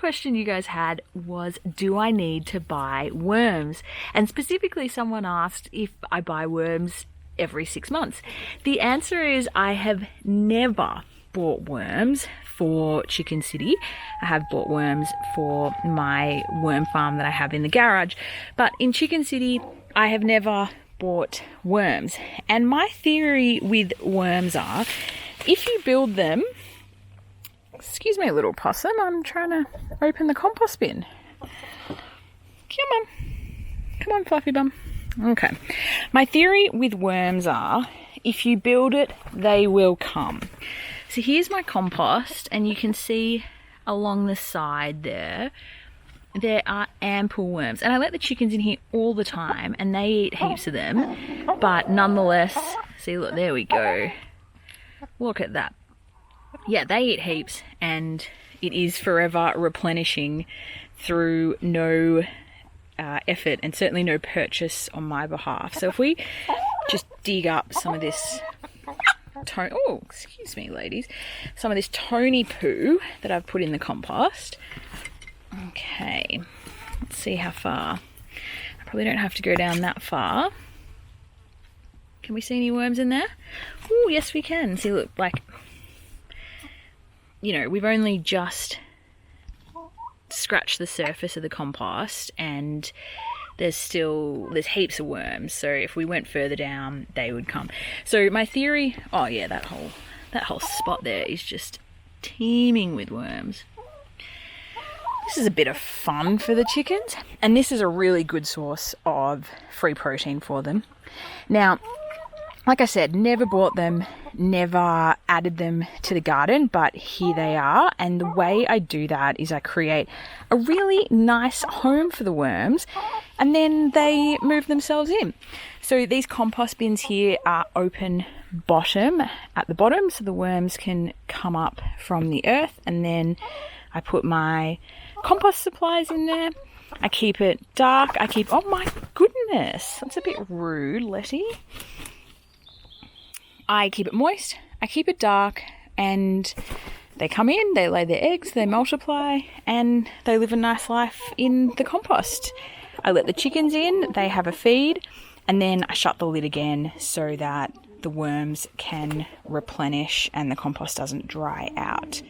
question you guys had was, do I need to buy worms? And specifically someone asked if I buy worms every 6 months. The answer is I have never bought worms for Chicken City. I have bought worms for my worm farm that I have in the garage, but in Chicken City I have never bought worms. And my theory with worms are, if you build them, excuse me little possum, I'm trying to open the compost bin. Come on fluffy bum. Okay, my theory with worms are, if you build it, they will come. So here's my compost, and you can see along the side there are ample worms. And I let the chickens in here all the time, and they eat heaps of them. But nonetheless, see, look, there we go. Look at that. Yeah, they eat heaps, and it is forever replenishing through no effort, and certainly no purchase on my behalf. So if we just dig up some of this... oh, excuse me, ladies. Some of this Tony poo that I've put in the compost. Okay, let's see how far. I probably don't have to go down that far. Can we see any worms in there? Oh, yes we can. See, look, like, you know, we've only just scratched the surface of the compost, and there's heaps of worms. So if we went further down, they would come. So my theory, oh yeah, that whole spot there is just teeming with worms. This is a bit of fun for the chickens, and this is a really good source of free protein for them. Now, like I said, never bought them, never added them to the garden, but here they are. And the way I do that is I create a really nice home for the worms, and then they move themselves in. So these compost bins here are open bottom at the bottom, so the worms can come up from the earth, and then I put my compost supplies in there. I keep it dark. Oh my goodness, that's a bit rude, Letty. I keep it moist, I keep it dark, and they come in, they lay their eggs, they multiply, and they live a nice life in the compost. I let the chickens in, they have a feed, and then I shut the lid again so that the worms can replenish and the compost doesn't dry out.